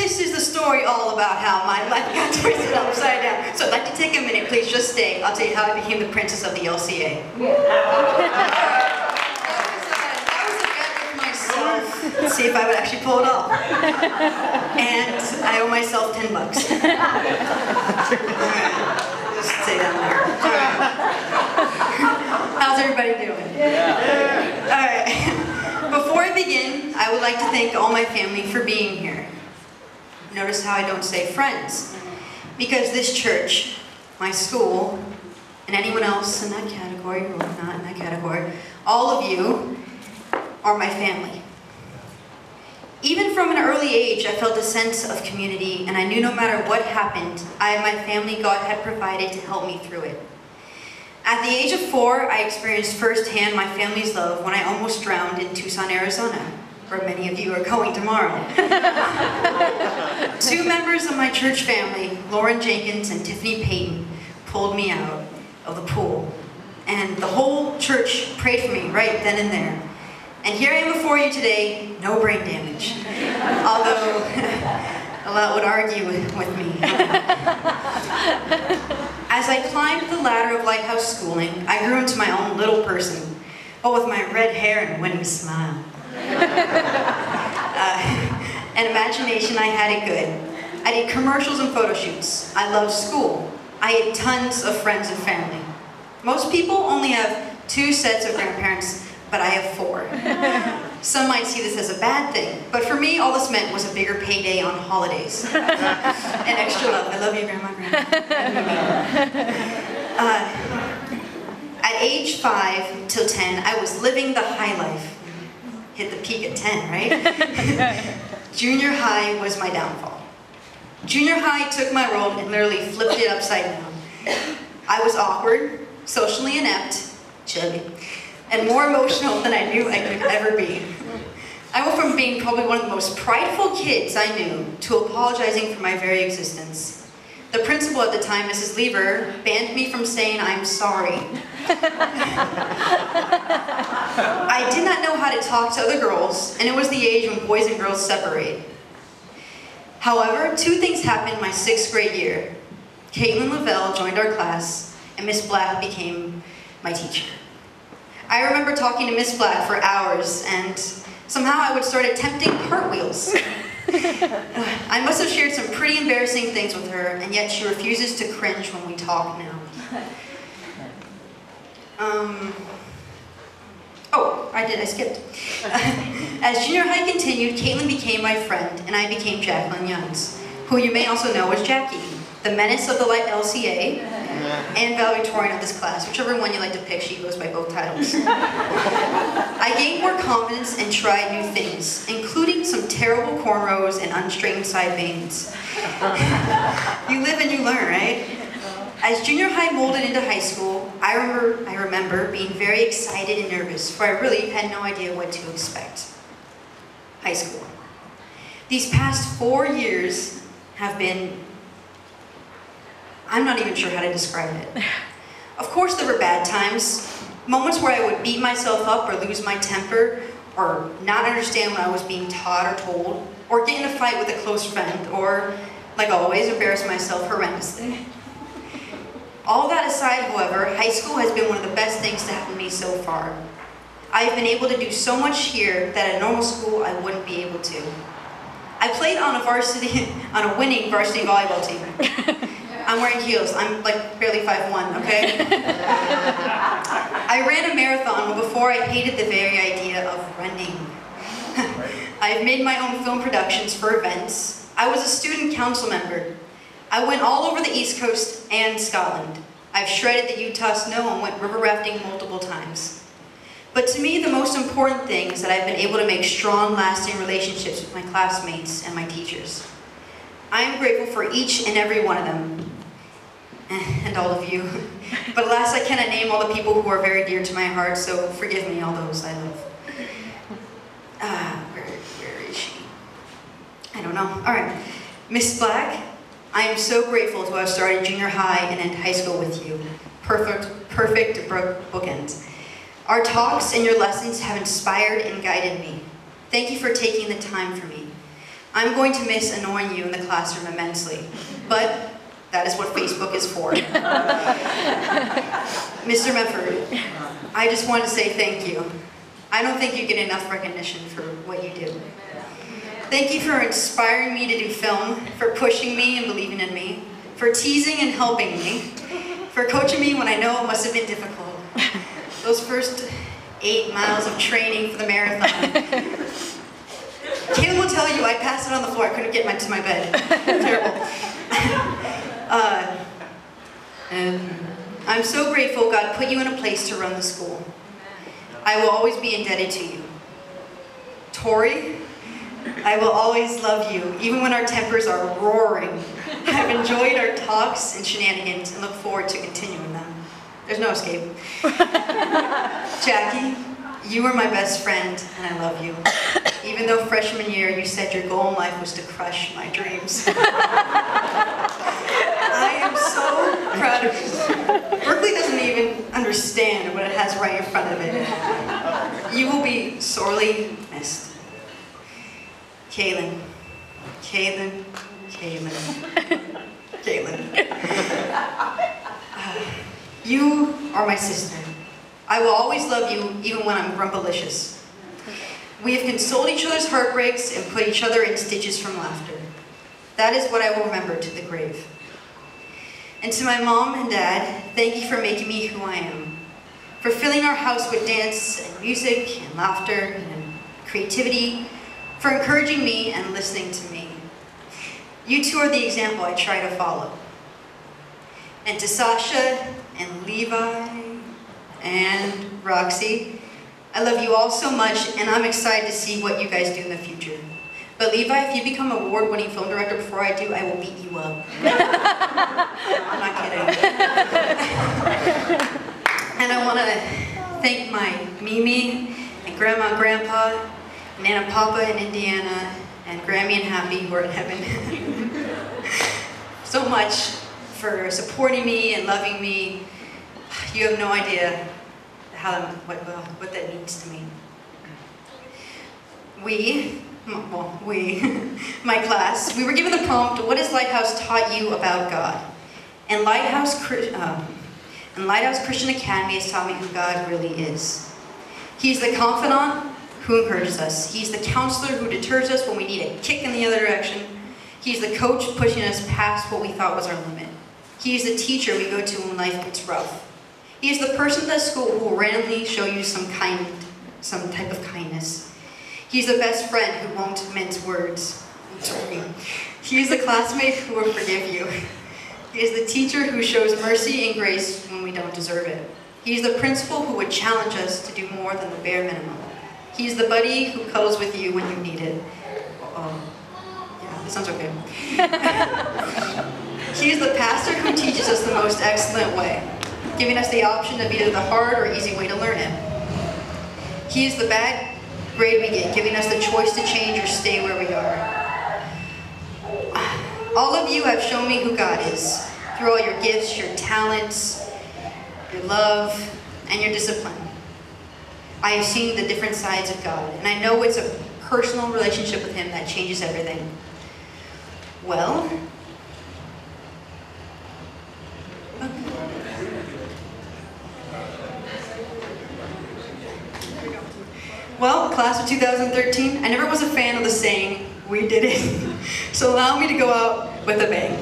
this is the story all about how my life got twisted upside down. So I'd like to take a minute, please just stay. I'll tell you how I became the princess of the LCA. That was a bet with myself. Let's see if I would actually pull it off. And I owe myself $10. Alright. Just stay down there. Alright. How's everybody doing? Alright. Before I begin, I would like to thank all my family for being here. Notice how I don't say friends, because this church, my school, and anyone else in that category or not in that category, all of you are my family. Even from an early age, I felt a sense of community, and I knew no matter what happened, I and my family God had provided to help me through it. At the age of 4, I experienced firsthand my family's love when I almost drowned in Tucson, Arizona, where many of you are going tomorrow. 2 members of my church family, Lauren Jenkins and Tiffany Payton, pulled me out of the pool. And the whole church prayed for me right then and there. And here I am before you today, no brain damage. Although, a lot would argue with me. As I climbed the ladder of Lighthouse schooling, I grew into my own little person, but with my red hair and winning smile. An imagination, I had it good. I did commercials and photo shoots. I loved school. I had tons of friends and family. Most people only have 2 sets of grandparents, but I have 4. Some might see this as a bad thing, but for me, all this meant was a bigger payday on holidays. And extra love. I love you, Grandma. At age 5 till 10, I was living the high life. Hit the peak at 10, right? Junior high was my downfall. Junior high took my world and literally flipped it upside down. I was awkward, socially inept, chubby, and more emotional than I knew I could ever be. I went from being probably one of the most prideful kids I knew to apologizing for my very existence. The principal at the time, Mrs. Lever, banned me from saying I'm sorry. I did not know how to talk to other girls, and it was the age when boys and girls separate. However, 2 things happened my 6th grade year. Caitlin Lavelle joined our class, and Miss Black became my teacher. I remember talking to Miss Black for hours, and somehow I would start attempting cartwheels. I must have shared some pretty embarrassing things with her, and yet she refuses to cringe when we talk now. I skipped. As junior high continued, Caitlin became my friend, and I became Jacqueline Youngs, who you may also know as Jackie, the menace of the Light LCA, and valedictorian of this class, whichever one you like to pick, she goes by both titles. I gained more confidence and tried new things, including some terrible cornrows and unstraightened side bangs. You live and you learn, right? As junior high molded into high school, I remember being very excited and nervous, for I really had no idea what to expect. High school. These past 4 years have been, I'm not even sure how to describe it. Of course there were bad times, moments where I would beat myself up or lose my temper, or not understand what I was being taught or told, or get in a fight with a close friend, or, like always, embarrass myself horrendously. All that aside, however, high school has been one of the best things to happen to me so far. I've been able to do so much here that at normal school I wouldn't be able to. I played on a winning varsity volleyball team. I'm wearing heels. I'm like barely 5'1", okay? I ran a marathon, but before I hated the very idea of running. I've made my own film productions for events. I was a student council member. I went all over the East Coast and Scotland. I've shredded the Utah snow and went river rafting multiple times. But to me, the most important thing is that I've been able to make strong, lasting relationships with my classmates and my teachers. I am grateful for each and every one of them, and all of you. But alas, I cannot name all the people who are very dear to my heart, so forgive me, all those I love. Where is she? I don't know. All right. Miss Black, I am so grateful to have started junior high and end high school with you. Perfect bookends. Our talks and your lessons have inspired and guided me. Thank you for taking the time for me. I'm going to miss annoying you in the classroom immensely, but that is what Facebook is for. Mr. Medford, I just want to say thank you. I don't think you get enough recognition for what you do. Thank you for inspiring me to do film, for pushing me and believing in me, for teasing and helping me, for coaching me when I know it must have been difficult. Those first 8 miles of training for the marathon. Caleb will tell you I passed it on the floor. I couldn't get to my bed. Terrible. And I'm so grateful God put you in a place to run the school. I will always be indebted to you. Tori, I will always love you, even when our tempers are roaring. I've enjoyed our talks and shenanigans and look forward to continuing them. There's no escape. Jackie, you are my best friend, and I love you. Even though freshman year you said your goal in life was to crush my dreams. I am so proud of you. Berkeley doesn't even understand what it has right in front of it. You will be sorely missed. Kaylin. You are my sister. I will always love you even when I'm grumpalicious. We have consoled each other's heartbreaks and put each other in stitches from laughter. That is what I will remember to the grave. And to my mom and dad, thank you for making me who I am. For filling our house with dance and music and laughter and creativity. For encouraging me and listening to me. You two are the example I try to follow. And to Sasha and Levi and Roxy, I love you all so much, and I'm excited to see what you guys do in the future. But Levi, if you become award-winning film director before I do, I will beat you up. I'm not kidding. And I want to thank my Mimi and Grandma and Grandpa, and Nana and Papa in Indiana, and Grammy and Happy who are in heaven. So much for supporting me and loving me. You have no idea what that means to me. My class, we were given the prompt, what has Lighthouse taught you about God? And Lighthouse Christian Academy has taught me who God really is. He's the confidant who encourages us. He's the counselor who deters us when we need a kick in the other direction. He's the coach pushing us past what we thought was our limit. He's the teacher we go to when life gets rough. He is the person at school who will randomly show you some type of kindness. He's the best friend who won't mince words. He is the classmate who will forgive you. He is the teacher who shows mercy and grace when we don't deserve it. He is the principal who would challenge us to do more than the bare minimum. He is the buddy who cuddles with you when you need it. Yeah, that sounds okay. He is the pastor who teaches us the most excellent way, giving us the option of either the hard or easy way to learn it. He is the bad grade we get, giving us the choice to change or stay where we are. All of you have shown me who God is, through all your gifts, your talents, your love, and your discipline. I have seen the different sides of God, and I know it's a personal relationship with Him that changes everything. Well, class of 2013, I never was a fan of the saying, "We did it." So allow me to go out with a bang.